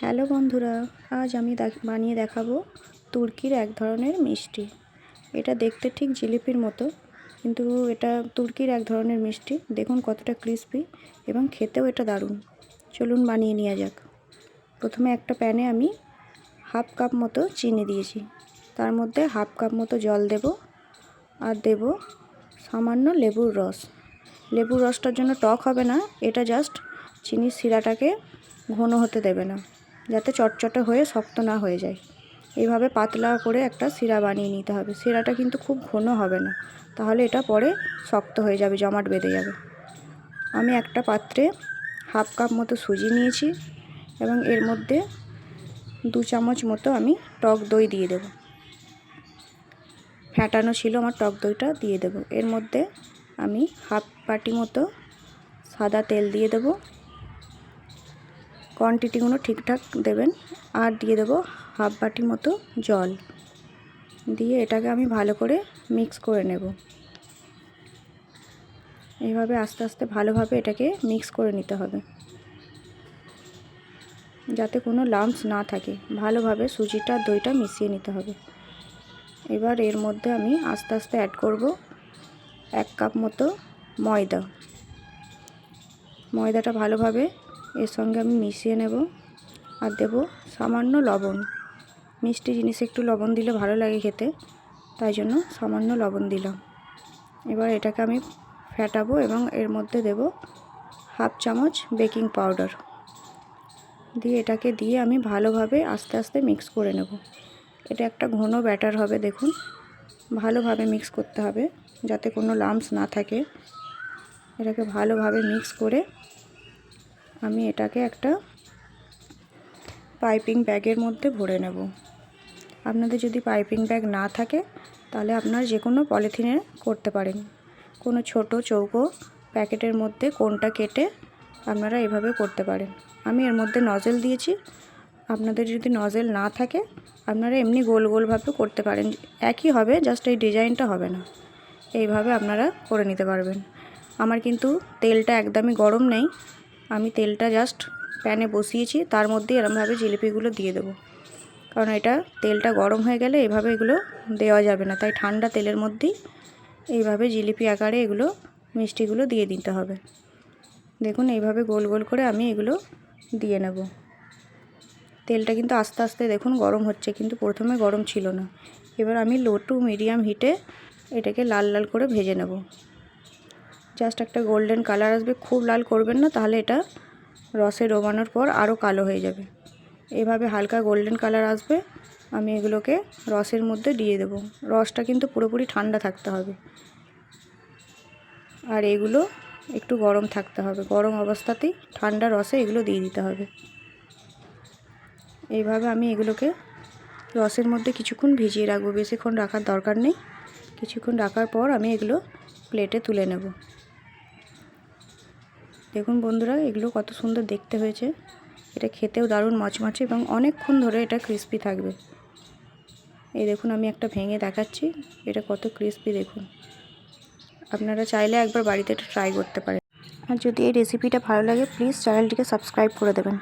Hello বন্ধুরা, আজ আমি বানিয়ে দেখাবো তুর্কির এক ধরনের মিষ্টি। এটা দেখতে ঠিক জিলিপির মতো, কিন্তু এটা তুর্কির এক ধরনের মিষ্টি। দেখুন কতটা ক্রিস্পি এবং খেতেও এটা দারুণ। চলুন বানিয়ে নেওয়া যাক। প্রথমে একটা প্যানে আমি হাফ কাপ মতো চিনি দিয়েছি, তার মধ্যে হাফ কাপ মতো জল দেব আর দেব সামান্য লেবুর রস। লেবুর রসটার জন্য টক হবে না, এটা জাস্ট চিনির শিরাটাকে ঘন হতে দেবে না, যাতে চটচটে হয়ে শক্ত না হয়ে যায়। এইভাবে পাতলা করে একটা শিরা বানিয়ে নিতে হবে। শিরাটা কিন্তু খুব ঘন হবে না, তাহলে এটা পরে শক্ত হয়ে যাবে, জমাট বেঁধে যাবে। আমি একটা পাত্রে হাফ কাপ মতো সুজি নিয়েছি এবং এর মধ্যে 2 চামচ মতো আমি টক দই দিয়ে দেব। ফ্যাটানো ছিল আমার টক দইটা দিয়ে দেব। এর মধ্যে আমি হাফ বাটি মতো সাদা তেল দিয়ে দেব। কোয়ান্টিটিগুলো ঠিকঠাক দেবেন। আর দিয়ে দেবো হাফ বাটি মতো জল দিয়ে এটাকে আমি ভালো করে মিক্স করে নেব। এইভাবে আস্তে আস্তে ভালোভাবে এটাকে মিক্স করে নিতে হবে, যাতে কোনো লাম্পস না থাকে। ভালোভাবে সুজিটা দইটা মিশিয়ে নিতে হবে। এবার এর মধ্যে আমি আস্তে আস্তে অ্যাড করব 1 কাপ মতো ময়দা। ময়দাটা ভালোভাবে এর সঙ্গে আমি মিশিয়ে নেব আর দেব সামান্য লবণ। মিষ্টি জিনিসে একটু লবণ দিলে ভালো লাগে খেতে, তাই জন্য সামান্য লবণ দিলাম। এবার এটাকে আমি ফেটাবো এবং এর মধ্যে দেব হাফ চামচ বেকিং পাউডার দিয়ে এটাকে দিয়ে আমি ভালোভাবে আস্তে আস্তে মিক্স করে নেব। এটা একটা ঘন ব্যাটার হবে। দেখুন ভালোভাবে মিক্স করতে হবে যাতে কোনো লাম্পস না থাকে। এটাকে ভালোভাবে মিক্স করে আমি এটাকে একটা পাইপিং ব্যাগের মধ্যে ভরে নেব। আপনাদের যদি পাইপিং ব্যাগ না থাকে তাহলে আপনারা যে কোনো পলিথিনে করতে পারেন। কোনো ছোট চৌকো প্যাকেটের মধ্যে কোনটা কেটে আপনারা এভাবে করতে পারেন। আমি এর মধ্যে নজেল দিয়েছি। আপনাদের যদি নজেল না থাকে আপনারা এমনি গোল গোলভাবে করতে পারেন, একই হবে, জাস্ট এই ডিজাইনটা হবে না। এইভাবে আপনারা করে নিতে পারবেন। আমার কিন্তু তেলটা একদমই গরম নেই, আমি তেলটা জাস্ট প্যানে বসিয়েছি, তার মধ্যে এরমভাবে জিলিপিগুলো দিয়ে দেবো। কারণ এটা তেলটা গরম হয়ে গেলে এভাবে এগুলো দেওয়া যাবে না, তাই ঠান্ডা তেলের মধ্যেই এইভাবে জিলিপি আকারে এগুলো মিষ্টিগুলো দিয়ে দিতে হবে। দেখুন এইভাবে গোল গোল করে আমি এগুলো দিয়ে নেব। তেলটা কিন্তু আস্তে আস্তে দেখুন গরম হচ্ছে, কিন্তু প্রথমে গরম ছিল না। এবার আমি লো টু মিডিয়াম হিটে এটাকে লাল লাল করে ভেজে নেব। জাস্ট একটা গোল্ডেন কালার আসবে, খুব লাল করবেন না, তাহলে এটা রসে ডোবানোর পর আরও কালো হয়ে যাবে। এভাবে হালকা গোল্ডেন কালার আসবে, আমি এগুলোকে রসের মধ্যে দিয়ে দেব। রসটা কিন্তু পুরোপুরি ঠান্ডা থাকতে হবে আর এগুলো একটু গরম থাকতে হবে। গরম অবস্থাতেই ঠান্ডা রসে এগুলো দিয়ে দিতে হবে। এইভাবে আমি এগুলোকে রসের মধ্যে কিছুক্ষণ ভিজিয়ে রাখবো। বেশিক্ষণ রাখার দরকার নেই। কিছুক্ষণ রাখার পর আমি এগুলো প্লেটে তুলে নেব। দেখুন বন্ধুরা, এগুলো কত সুন্দর দেখতে হয়েছে। এটা খেতেও দারুণ মচমচে এবং অনেকক্ষণ ধরে এটা ক্রিস্পি থাকবে। এই দেখুন আমি একটা ভেঙে দেখাচ্ছি, এটা কত ক্রিস্পি দেখুন। আপনারা চাইলে একবার বাড়িতে এটা ট্রাই করতে পারেন। আর যদি এই রেসিপিটা ভালো লাগে প্লিজ চ্যানেলটিকে সাবস্ক্রাইব করে দেবেন।